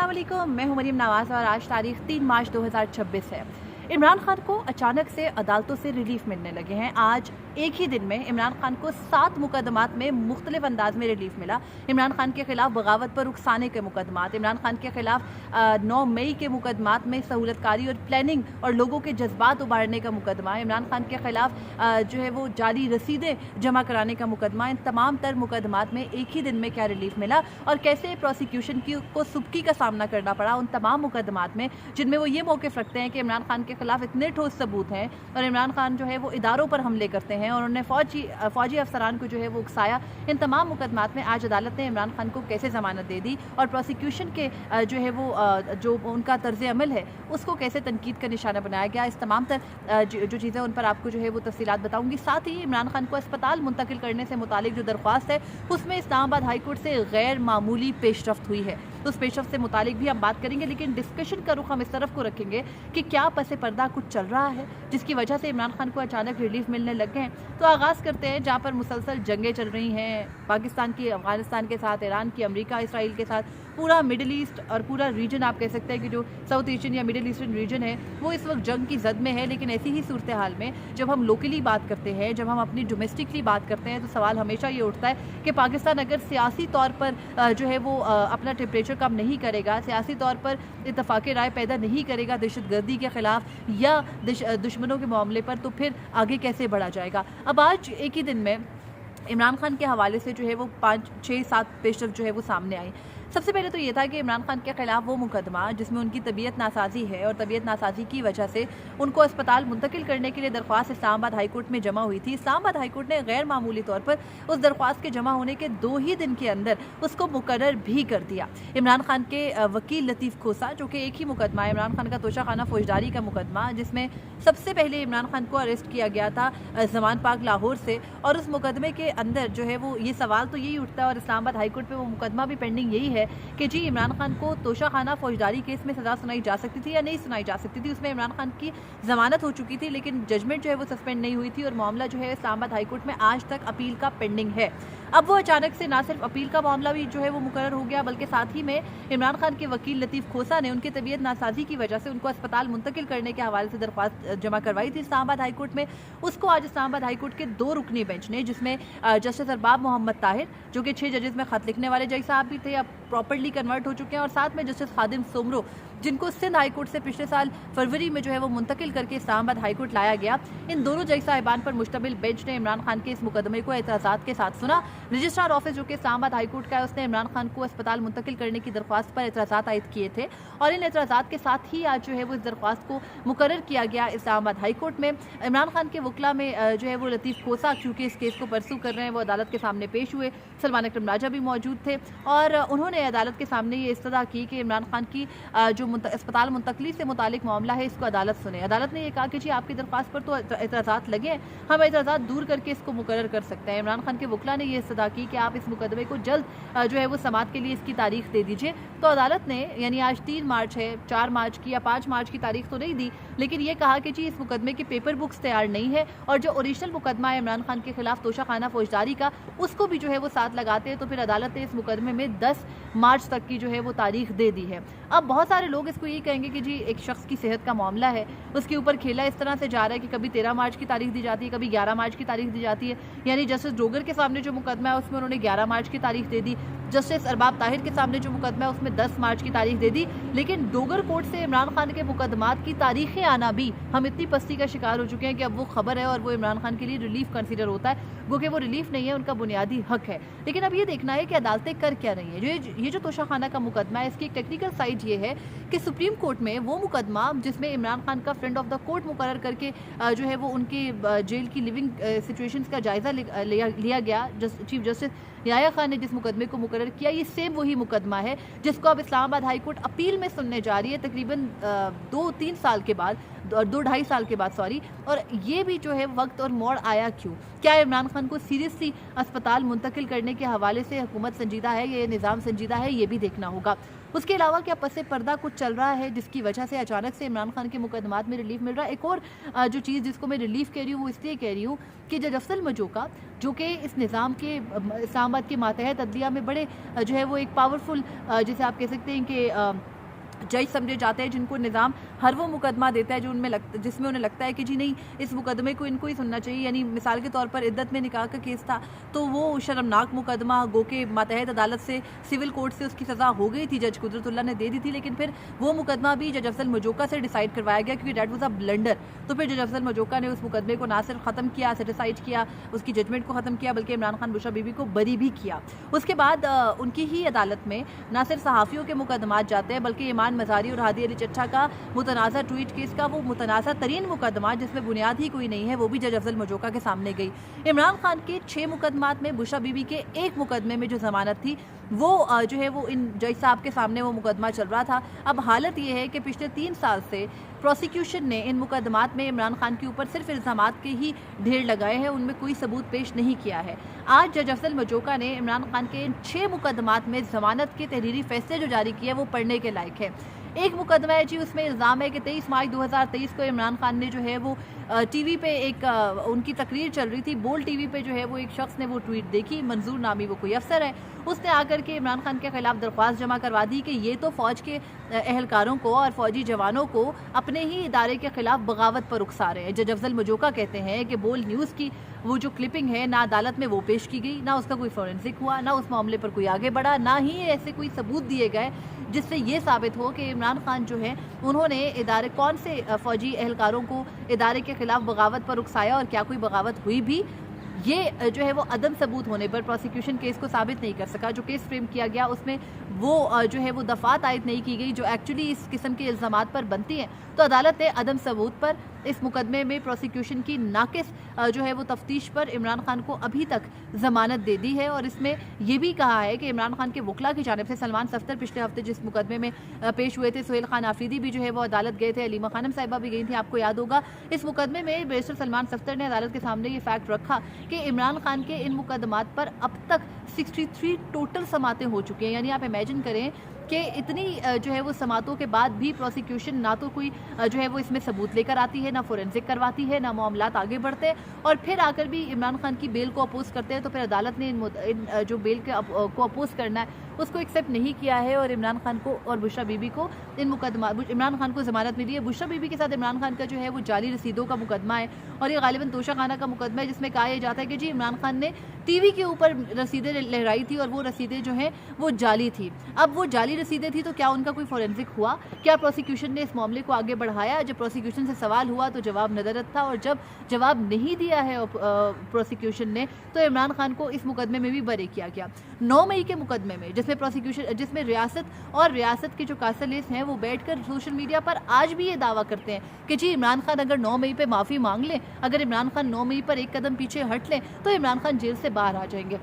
अस्सलाम वालेकुम, मैं हूं मरीम नवाज़ और आज तारीख 3 मार्च 2026 है। इमरान खान को अचानक से अदालतों से रिलीफ मिलने लगे हैं। आज एक ही दिन में इमरान खान को 7 मुकदमात में मुख्तलिफ अंदाज में रिलीफ मिला। इमरान खान के खिलाफ बगावत पर उकसाने के मुकदमात, इमरान खान के खिलाफ 9 मई के मुकदमात में सहूलतकारी और प्लानिंग और लोगों के जज्बात उबारने का मुकदमा, इमरान खान के खिलाफ जो है वो जाली रसीदें जमा कराने का मुकदमा, इन तमाम तर मुकदमात में एक ही दिन में क्या रिलीफ मिला और कैसे प्रोसिक्यूशन को सुबकी का सामना करना पड़ा उन तमाम मुकदमात में जिनमें वो ये मौक़िफ़ रखते हैं कि इमरान खान के खिलाफ इतने ठोस सबूत हैं और इमरान खान जो है वो इदारों पर हमले करते हैं और उन्होंने फौजी अफसरान को जो है वो उकसाया। इन तमाम मुकदमात में आज अदालत ने इमरान खान को कैसे ज़मानत दे दी और प्रोसिक्यूशन के जो है वो जो उनका तर्ज अमल है उसको कैसे तनकीद का निशाना बनाया गया, इस तमाम जो चीज़ें उन पर आपको जो है वो तफसीलात बताऊँगी। साथ ही इमरान खान को अस्पताल मुंतकिल करने से मुतालिक जो दरख्वास्त है उसमें इस्लामाबाद हाई कोर्ट से गैर मामूली पेशरफ्त हुई है, तो उस पेशरफ्त से मुतालिक भी हम बात करेंगे, लेकिन डिस्कशन का रुख हम इस तरफ को रखेंगे कि क्या पसे पर्दा कुछ चल रहा है जिसकी वजह से इमरान खान को अचानक रिलीफ मिलने लग गए हैं। तो आगाज़ करते हैं जहाँ पर मुसलसल जंगें चल रही हैं, पाकिस्तान की अफगानिस्तान के साथ, ईरान की, अमेरिका इसराइल के साथ, पूरा मिडिल ईस्ट और पूरा रीजन आप कह सकते हैं कि जो साउथ एशियन या मिडिल ईस्टर्न रीजन है वो इस वक्त जंग की जद में है। लेकिन ऐसी ही सूरत हाल में जब हम लोकली बात करते हैं, जब हम अपनी डोमेस्टिकली बात करते हैं, तो सवाल हमेशा ये उठता है कि पाकिस्तान अगर सियासी तौर पर जो है वो अपना टेम्परेचर कम नहीं करेगा, सियासी तौर पर इत्तफाक़ राय पैदा नहीं करेगा दहशतगर्दी के ख़िलाफ़ या दुश्मनों के मामले पर, तो फिर आगे कैसे बढ़ा जाएगा। अब आज एक ही दिन में इमरान खान के हवाले से जो है वो 5, 6, 7 पेशरफ जो है वो सामने आई। सबसे पहले तो ये था कि इमरान खान के खिलाफ वो मुकदमा जिसमें उनकी तबीयत नासाजी है और तबीयत नासाजी की वजह से उनको अस्पताल मुंतकिल करने के लिए दरख्वास्त इस्लामाबाद हाई कोर्ट में जमा हुई थी। इस्लामाबाद हाई कोर्ट ने गैर मामूली तौर पर उस दरख्वास्त के जमा होने के 2 ही दिन के अंदर उसको मुकर्रर भी कर दिया। इमरान खान के वकील लतीफ़ खोसा, जो कि एक ही मुकदमा है, इमरान खान का तोशाखाना फौजदारी का मुकदमा, जिसमें सबसे पहले इमरान खान को अरेस्ट किया गया था ज़मान पार्क लाहौर से, और उस मुकदमे के अंदर जो है वो ये सवाल तो यही उठता है और इस्लामाबाद हाई कोर्ट पे वो मुकदमा भी पेंडिंग यही है कि जी इमरान खान को तोशाखाना फौजदारी केस में सज़ा सुनाई जा सकती थी या नहीं सुनाई जा सकती थी। उसमें इमरान खान की ज़मानत हो चुकी थी लेकिन जजमेंट जो है वो सस्पेंड नहीं हुई थी और मामला जो है इस्लामाबाद हाई कोर्ट में आज तक अपील का पेंडिंग है। अब वो अचानक से ना सिर्फ अपील का मामला भी जो है वो मुकर्रर हो गया, बल्कि साथ ही में इमरान खान के वकील लतीफ़ खोसा ने उनकी तबीयत नासाजी की वजह से उनको अस्पताल मुंतकिल करने के हवाले से दरख्वास्त जमा करवाई थी इस्लामाबाद हाई कोर्ट में। उसको आज इस्लामाबाद हाई कोर्ट के 2 रुकनी बेंच ने, जिसमें जस्टिस अरबाब मोहम्मद ताहिर, जो कि 6 जजेस में ख़त लिखने वाले जज साहब भी थे, अब प्रॉपर्ली कन्वर्ट हो चुके हैं, और साथ में जस्टिस खादिम सोमरो, जिनको सिंध हाई कोर्ट से पिछले साल फरवरी में जो है वो मुंतकिल करके इस्लामाबाद हाई कोर्ट लाया गया। इन दोनों जज साहिबान पर मुश्तमिल बेंच ने इमरान खान के इस मुकदमे को एतराज़ात के साथ सुना। रजिस्ट्रार ऑफिस जो कि इस्लामाबाद हाई कोर्ट का है, उसने इमरान खान को अस्पताल मुंतकिल करने की दरख्वास्त पर एतराज़ात आयद किए थे और इन एतराज़ात के साथ ही आज जो है वो इस दरख्वास्त को मुकर्रर किया गया इस्लामाबाद हाई कोर्ट में। इमरान खान के वकला में जो है वो लतीफ़ खोसा, क्योंकि इस केस को परसू कर रहे हैं, वो अदालत के सामने पेश हुए। सलमान अकरम राजा भी मौजूद थे और उन्होंने अदालत के सामने ये इस्तदा की कि इमरान खान की जो अस्पताल मुंतकली से मुतालिक मामला है इसको अदालत सुने। अदालत ने यह कहा कि जी आपकी दरख्वास्त पर तो एतराज़ात लगे हैं, हम एतराज़ात दूर करके इसको मुकर्रर कर सकते हैं। इमरान खान के वकला ने यह इस्तदा की कि आप इस मुकदमे को जल्द जो है वो समाअत के लिए इसकी तारीख दे दीजिए। तो अदालत ने, यानी आज 3 मार्च है, 4 मार्च की या 5 मार्च की तारीख तो नहीं दी, लेकिन ये कहा कि जी इस मुकदमे की पेपर बुक्स तैयार नहीं है और जो ओरिजिनल मुकदमा है इमरान खान के खिलाफ तोशाखाना फौजदारी का, उसको भी जो है वो साथ लगाते हैं। तो फिर अदालत ने इस मुकदमे में 10 मार्च तक की जो है वो तारीख दे दी है। अब बहुत सारे लोग इसको ये कहेंगे कि जी एक शख्स की सेहत का मामला है, उसके ऊपर खेला इस तरह से जा रहा है कि कभी 13 मार्च की तारीख दी जाती है, कभी 11 मार्च की तारीख दी जाती है। यानी जस्टिस डोगर के सामने जो मुकदमा है उसमें उन्होंने 11 मार्च की तारीख दे दी, जस्टिस अरबाब ताहिर के सामने जो मुकदमा है उसमें 10 मार्च की तारीख दे दी। लेकिन डोगर कोर्ट से इमरान खान के मुकदमात की तारीखें आना भी, हम इतनी पस्ती का शिकार हो चुके हैं कि अब वो खबर है और वो इमरान खान के लिए रिलीफ कंसीडर होता है, वो कि वो रिलीफ नहीं है, उनका बुनियादी हक है। लेकिन अब ये देखना है कि अदालतें कर क्या रही हैं। ये जो तोशाखाना का मुकदमा है, इसकी एक टेक्निकल साइड ये है कि सुप्रीम कोर्ट में वो मुकदमा जिसमें इमरान खान का फ्रेंड ऑफ द कोर्ट मुकर्रर करके जो है वो उनकी जेल की लिविंग सिचुएशंस का जायज़ा लिया गया, चीफ जस्टिस याया खान ने जिस मुकदमे को मुकर्रर किया, ये सेम वही मुकदमा है जिसको अब इस्लामाबाद हाई कोर्ट अपील में सुनने जा रही है तकरीबन 2-3 साल के बाद, 2-2.5 साल के बाद, सॉरी। और ये भी जो है वक्त और मोड़ आया क्यों? क्या इमरान खान को सीरियसली अस्पताल मुंतकिल करने के हवाले से हुकूमत संजीदा है, ये निज़ाम संजीदा है, ये भी देखना होगा। उसके अलावा क्या पसे पर्दा कुछ चल रहा है जिसकी वजह से अचानक से इमरान खान के मुकदमात में रिलीफ मिल रहा है? एक और जो चीज़ जिसको मैं रिलीफ कह रही हूँ वो इसलिए कह रही हूँ कि जज अफजल मजोका, जो कि इस निज़ाम के इस्लामाबाद के मातहत अदलिया में बड़े जो है वो एक पावरफुल, जैसे आप कह सकते हैं कि जज समझे जाते हैं, जिनको निज़ाम हर वो मुकदमा देता है जो जिसमें उन्हें लगता है कि जी नहीं, इस मुकदमे को इनको ही सुनना चाहिए। यानी मिसाल के तौर पर इद्दत में निकाह का केस था, तो वो शर्मनाक मुकदमा गो के मातहत अदालत से सिविल कोर्ट से उसकी सज़ा हो गई थी, जज कुदरतुल्लाह ने दे दी थी, लेकिन फिर वो मुकदमा भी जज अफजल मजोका से डिसाइड करवाया गया क्योंकि डैट वाज अ ब्लंडर। तो फिर जज अफजल मजोका ने उस मुकदमे को ना सिर्फ ख़त्म किया, सेटिसाइड किया, उसकी जजमेंट को ख़त्म किया, बल्कि इमरान खान बुशरा बीबी को बरी भी किया। उसके बाद उनकी ही अदालत में ना सिर्फ सहाफ़ियों के मुकदमात जाते हैं, बल्कि ईमान मज़ारी और हादी अली चट्टा का मुतनाज़ा ट्वीट केस का वो मुतनाज़ा तरीन मुकदमा जिसमें बुनियाद ही कोई नहीं है, वो भी जज अफजल मजोका के सामने गई। इमरान खान के 6 मुकदमात में बुशरा बीबी के एक मुकदमे में जो ज़मानत थी वो जो है वो इन जज साहब के सामने वो मुकदमा चल रहा था। अब हालत ये है कि पिछले 3 साल से प्रोसिक्यूशन ने इन मुकदमात में इमरान खान के ऊपर सिर्फ इल्ज़ामात के ही ढेर लगाए हैं, उनमें कोई सबूत पेश नहीं किया है। आज जज अफजल मजोका ने इमरान खान के इन 6 मुकदमात में ज़मानत के तहरीरी फैसले जो जारी किए वो पढ़ने के लायक है। एक मुकदमा है जी, उसमें इल्ज़ाम है कि 23 मार्च 2023 को इमरान खान ने जो है वो टीवी पे एक उनकी तकरीर चल रही थी, बोल टीवी पे जो है वो एक शख्स ने वो ट्वीट देखी, मंजूर नामी वो कोई अफसर है, उसने आकर के इमरान खान के खिलाफ दरख्वास्त जमा करवा दी कि ये तो फ़ौज के एहलकारों को और फौजी जवानों को अपने ही इदारे के खिलाफ बगावत पर उकसा रहे हैं। जज अफजल मजोका कहते हैं कि बोल न्यूज़ की वो जो क्लिपिंग है ना अदालत में वो पेश की गई, ना उसका कोई फोरेंसिक हुआ, ना उस मामले पर कोई आगे बढ़ा, ना ही ऐसे कोई सबूत दिए गए जिससे ये साबित हो कि इमरान खान जो है उन्होंने इदारे कौन से फ़ौजी एहलकारों को इदारे के खिलाफ बगावत पर उकसाया और क्या कोई बगावत हुई भी। ये जो है वो अदम सबूत होने पर प्रोसिक्यूशन केस को साबित नहीं कर सका। जो केस फ्रेम किया गया उसमें वो जो है वो दफ़ात आयद नहीं की गई जो एक्चुअली इस किस्म के इल्ज़ामात पर बनती हैं। तो अदालत ने अदम सबूत पर इस मुकदमे में प्रोसिक्यूशन की नाकिस जो है वो तफ्तीश पर इमरान खान को अभी तक ज़मानत दे दी है और इसमें यह भी कहा है कि इमरान खान के वकला की जानिब से सलमान सफ्तर पिछले हफ्ते जिस मुकदमे में पेश हुए थे, सुहेल खान आफरीदी भी जो है वो अदालत गए थे, अलीमा खानम साहिबा भी गई थी, आपको याद होगा। इस मुकदमे में बैरिस्टर सलमान सफ्तर ने अदालत के सामने ये फैक्ट रखा कि इमरान खान के इन मुकदमात पर अब तक 63 टोटल समातें हो चुकी हैं। यानी आप इमेजिन करें कि इतनी जो है वो समातों के बाद भी प्रोसिक्यूशन ना तो कोई जो है वो इसमें सबूत लेकर आती है, ना फोरेंसिक करवाती है, ना मामलात आगे बढ़ते हैं और फिर आकर भी इमरान खान की बेल को अपोज करते हैं। तो फिर अदालत ने इन जो बेल को अपोज करना है उसको एक्सेप्ट नहीं किया है और इमरान खान को और बुशरा बीबी को इन मुकदमा इमरान खान को ज़मानत मिली है। बुशरा बीबी के साथ इमरान खान का जो है वो जाली रसीदों का मुकदमा है और ये गालिबन तोशा खाना का मुकदमा है जिसमें कहा जाता है कि जी इमरान खान ने टीवी के ऊपर रसीदें लहराई थी और वो रसीदें जो हैं वो जाली थी। अब वो जाली रसीदें थी तो क्या उनका कोई फोरेंसिक हुआ? क्या प्रोसिक्यूशन ने इस मामले को आगे बढ़ाया? जब प्रोसिक्यूशन से सवाल हुआ तो जवाब नदरत था और जब जवाब नहीं दिया है प्रोसिक्यूशन ने तो इमरान खान को इस मुकदमे में भी बरी किया गया। 9 मई के मुकदमे में जिसमें रियासत और रियासत के जो कासलिस हैं वो बैठकर सोशल मीडिया पर आज भी ये दावा करते हैं कि जी इमरान खान अगर 9 मई पे माफ़ी मांग लें, अगर इमरान खान 9 मई पर एक कदम पीछे हट लें तो इमरान खान जेल से बाहर आ जाएंगे।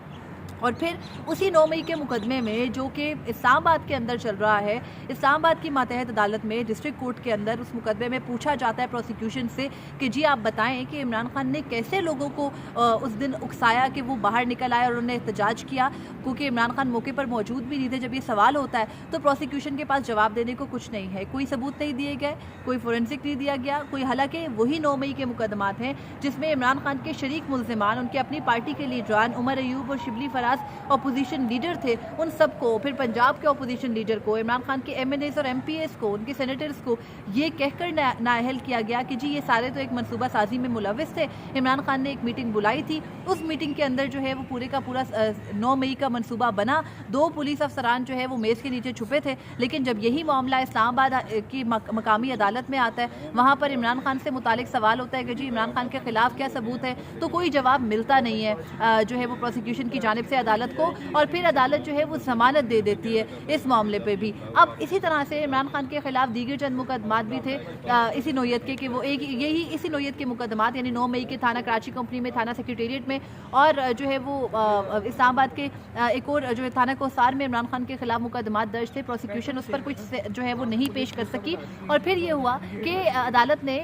और फिर उसी 9 मई के मुकदमे में जो कि इस्लामाबाद के अंदर चल रहा है, इस्लामाबाद की मातहत अदालत में डिस्ट्रिक्ट कोर्ट के अंदर उस मुकदमे में पूछा जाता है प्रोसिक्यूशन से कि जी आप बताएं कि इमरान खान ने कैसे लोगों को उस दिन उकसाया कि वो बाहर निकल आए और उन्होंने एहतजाज किया, क्योंकि इमरान खान मौके पर मौजूद भी नहीं थे। जब ये सवाल होता है तो प्रोसिक्यूशन के पास जवाब देने को कुछ नहीं है, कोई सबूत नहीं दिए गए, कोई फोरेंसिक नहीं दिया गया, कोई। हालांकि वही 9 मई के मुकदमात हैं जिसमें इमरान खान के शरीक मुल्जिमान, उनके अपनी पार्टी के लीडरान उमर अयूब और शिबली फराज अपोजिशन लीडर थे, उन सबको, फिर पंजाब के अपोजिशन लीडर को, इमरान खान के MNAs और MPs को, उनके सेनेटर्स को ये कहकर नाअहल किया गया कि जी ये सारे तो एक मनसूबा साजी में मुलविस थे। इमरान खान ने एक मीटिंग बुलाई थी, उस मीटिंग के अंदर जो है वो पूरे का पूरा 9 मई का मनसूबा बना। 2 पुलिस अफसरान जो है वो मेज़ के नीचे छुपे थे, लेकिन जब यही मामला इस्लामाबाद की मकामी अदालत में आता है, वहाँ पर इमरान खान से मुतालिक सवाल होता है कि जी इमरान खान के खिलाफ क्या सबूत है, तो कोई जवाब मिलता नहीं है जो है वो प्रोसिक्यूशन की जानिब से अदालत को, और फिर अदालत जो है वो जमानत दे देती है इस मामले पे भी। अब इसी तरह से इमरान खान के खिलाफ दीगर चंद मुकदमात भी थे इसी नोयत के कि वो यही इसी नोयत के मुकदमात, यानी 9 मई के थाना कराची कंपनी में, थाना सेक्रेटेरिएट में, और जो है वो इस्लामाबाद के एक और जो है थाना कोसार में इमरान खान के खिलाफ मुकदमात दर्ज थे। प्रोसिक्यूशन उस पर कुछ जो है वो नहीं पेश कर सकी और फिर ये हुआ कि अदालत ने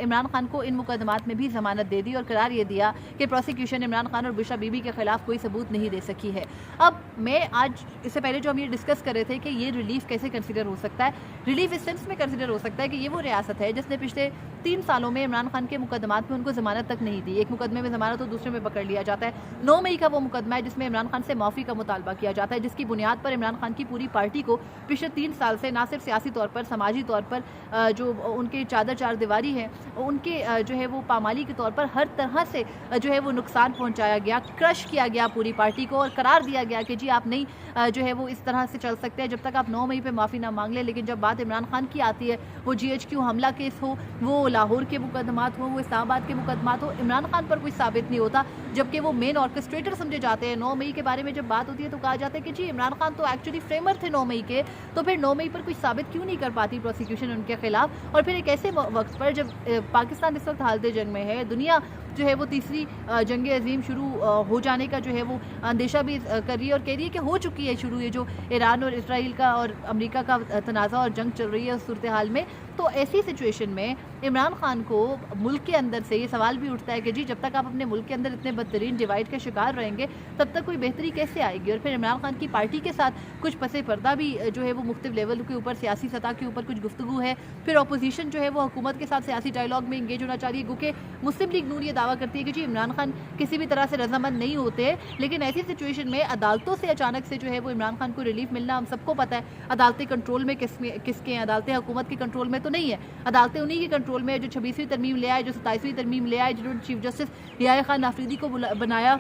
इमरान खान को इन मुकदमात में भी जमानत दे दी और करार ये दिया कि प्रोसिक्यूशन इमरान खान और बुशरा बीबी के खिलाफ कोई सबूत नहीं दे सकी है। अब मैं आज इससे पहले जो हम ये डिस्कस कर रहे थे कि ये रिलीफ कैसे कंसिडर हो सकता है, रिलीफ इस सेंस में कंसिडर हो सकता है कि ये वो रियासत है जिसने पिछले 3 सालों में इमरान खान के मुकदमात में उनको ज़मानत तक नहीं दी। एक मुकदमे में ज़मानत तो दूसरे में पकड़ लिया जाता है। 9 मई का वो मुकदमा है जिसमें इमरान खान से माफ़ी का मुतालबा किया जाता है, जिसकी बुनियाद पर इमरान खान की पूरी पार्टी को पिछले 3 साल से ना सिर्फ सियासी तौर पर, समाजी तौर पर जो उनके चादर चार दीवारी है, उनके जो है वो पामाली के तौर पर हर तरह से जो है वो नुकसान पहुँचाया गया, क्रश किया गया पूरी पार्टी को और करार दिया गया कि जी आप नहीं जो है वो इस तरह से चल सकते हैं जब तक आप 9 मई पे माफ़ी ना मांग लें। लेकिन जब बात इमरान खान की आती है, वो GHQ हमला केस हो, वो लाहौर के मुकदमात हो, वो इस्लामाबाद के मुकदमात हो, इमरान खान पर कुछ साबित नहीं होता, जबकि वो मेन ऑर्केस्ट्रेटर समझे जाते हैं। 9 मई के बारे में जब बात होती है तो कहा जाता है कि जी इमरान खान तो एक्चुअली फ्रेमर थे 9 मई के, तो फिर 9 मई पर कुछ साबित क्यों नहीं कर पाती प्रोसिक्यूशन उनके खिलाफ। और फिर एक ऐसे वक्त पर जब पाकिस्तान इस वक्त हालत जंग में है, दुनिया जो है वो तीसरी जंग अजीम शुरू हो जाने का जो है वो अंदेशा भी कर रही है और कह रही है कि हो चुकी है शुरू, ये जो ईरान और इसराइल का और अमेरिका का तनाज़ा और जंग चल रही है उस सूरत हाल में। तो ऐसी सिचुएशन में इमरान खान को मुल्क के अंदर से ये सवाल भी उठता है कि जी जब तक आप अपने मुल्क के अंदर इतने बदतरीन डिवाइड के शिकार रहेंगे तब तक कोई बेहतरी कैसे आएगी। और फिर इमरान खान की पार्टी के साथ कुछ पसे पर्दा भी जो है वो मुख्तलिफ लेवल के ऊपर, सियासी सतह के ऊपर कुछ गुफ्तगू है। फिर अपोजिशन जो है वो हुकूमत के साथ सियासी डायलॉग में इंगेज होना चाह रही है, क्योंकि मुस्लिम लीग नून ये दावा करती है कि जी इमरान खान किसी भी तरह से रजामंद नहीं होते। लेकिन ऐसी सिचुएशन में अदालतों से अचानक से जो है वो इमरान खान को रिलीफ मिलना, हम सबको पता है अदालतें कंट्रोल में किसके हैं, अदालतें हुकूमत के कंट्रोल में तो नहीं है, अदालतें उन्हीं के कंट्रोल में है जो 26वीं तरमीम ले आए, जो 27वीं तरमीम ले आए, जिन्होंने चीफ जस्टिस रियाया खान आफरीदी को बनाया,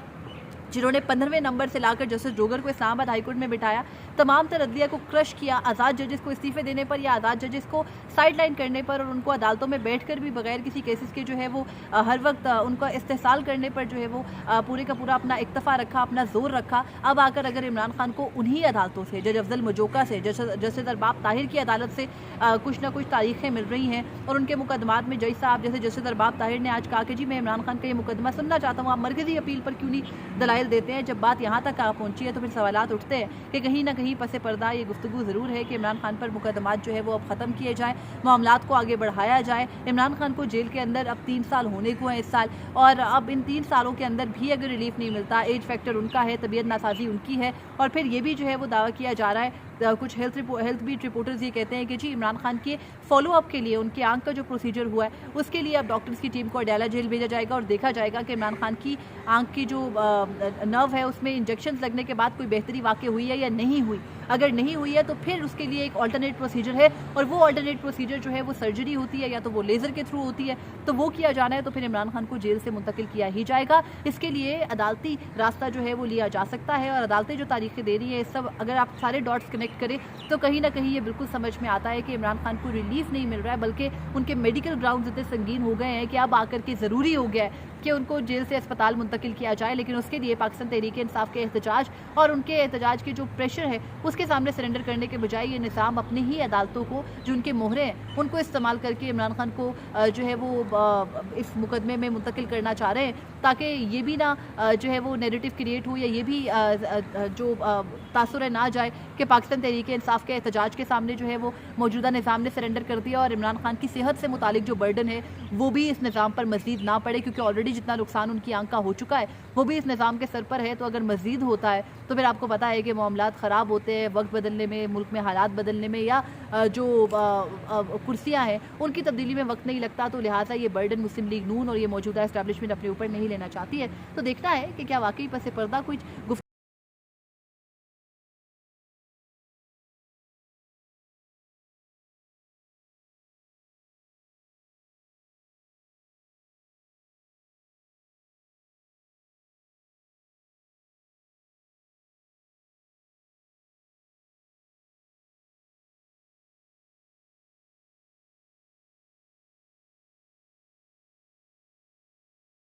जिन्होंने 15वें नंबर से लाकर जस्टिस जोगर को इस्लामाबाद हाईकोर्ट में बिठाया, तमाम तर अदलिया को क्रश किया, आज़ाद जजेस को इस्तीफे देने पर या आज़ाद जजेस को साइडलाइन करने पर और उनको अदालतों में बैठकर भी बगैर किसी केसेस के जो है वो हर वक्त उनका इस्तेहसाल करने पर जो है वो पूरे का पूरा अपना इक्तफा रखा, अपना जोर रखा। अब आकर अगर इमरान खान को उन्हीं अदालतों से, जज अफजल मजोका से, जस्टिस अरबाब ताहिर की अदालत से कुछ ना कुछ तारीखें मिल रही हैं और उनके मुकदमात में जज साहब जैसे जस्टिस अरबाब ताहिर ने आज कहा कि जी मैं इमरान खान का ये मुकदमा सुनना चाहता हूँ, आप मरकजी अपील पर क्यों नहीं दलाइल देते हैं। जब बात यहाँ तक आ पहुँची है तो फिर सवालात उठते हैं कि कहीं ना कहीं पसे पर्दा ये गुफ्तगू ज़रूर है कि इमरान खान पर मुकदमात जो है वो अब ख़त्म किए जाएँ, मामलात को आगे बढ़ाया जाए। इमरान खान को जेल के अंदर अब 3 साल होने को हैं इस साल, और अब इन 3 सालों के अंदर भी अगर रिलीफ नहीं मिलता, एज फैक्टर उनका है, तबीयत नासाजी उनकी है, और फिर ये भी जो है वो दावा किया जा रहा है, कुछ हेल्थ बीट रिपोर्टर्स ये कहते हैं कि जी इमरान खान के फॉलोअप के लिए उनकी आंख का जो प्रोसीजर हुआ है उसके लिए अब डॉक्टर्स की टीम को अडयाला जेल भेजा जाएगा और देखा जाएगा कि इमरान खान की आंख की जो नर्व है उसमें इंजेक्शन लगने के बाद कोई बेहतरी वाकई हुई है या नहीं हुई। अगर नहीं हुई है तो फिर उसके लिए एक ऑल्टरनेट प्रोसीजर है, और वो ऑल्टरनेट प्रोसीजर जो है वो सर्जरी होती है या तो वो लेज़र के थ्रू होती है, तो वो किया जाना है तो फिर इमरान खान को जेल से मुंतकिल किया ही जाएगा। इसके लिए अदालती रास्ता जो है वो लिया जा सकता है, और अदालतें जो तारीखें दे रही है सब अगर आप सारे डॉट्स कनेक्ट करें तो कहीं ना कहीं ये बिल्कुल समझ में आता है कि इमरान खान को रिलीफ नहीं मिल रहा है, बल्कि उनके मेडिकल ग्राउंड्स इतने संगीन हो गए हैं कि अब आकर के ज़रूरी हो गया है कि उनको जेल से अस्पताल मुंतकिल किया जाए। लेकिन उसके लिए पाकिस्तान तहरीक इंसाफ के एहतजाज और उनके एहतजाज के जो प्रेशर है उसके सामने सरेंडर करने के बजाय ये निज़ाम अपनी ही अदालतों को, जो उनके मोहरे हैं, उनको इस्तेमाल करके इमरान खान को जो है वो इस मुकदमे में मुंतकिल करना चाह रहे हैं, ताकि ये भी ना जो है वो नैरेटिव क्रिएट हो या ये भी जो तासुर ना जाए कि पाकिस्तान तहरीक इंसाफ के एहतजाज के सामने जो है वो मौजूदा निज़ाम ने सरेंडर कर दिया और इमरान खान की सेहत से मुतालिक जो बर्डन है वो भी इस निज़ाम पर मज़ीद ना पड़े, क्योंकि ऑलरेडी जितना नुकसान उनकी आंख का हो चुका है वो भी इस निज़ाम के सर पर है। तो अगर मज़ीद होता है तो फिर आपको पता है कि मामलात ख़राब होते हैं, वक्त बदलने में, मुल्क में हालात बदलने में, या जो कुर्सियाँ हैं उनकी तब्दीली में वक्त नहीं लगता। तो लिहाजा ये बर्डन मुस्लिम लीग नून और ये मौजूदा इस्टेब्लिशमेंट अपने ऊपर नहीं लेना चाहती है। तो देखना है कि क्या वाकई पसे पर्दा कुछ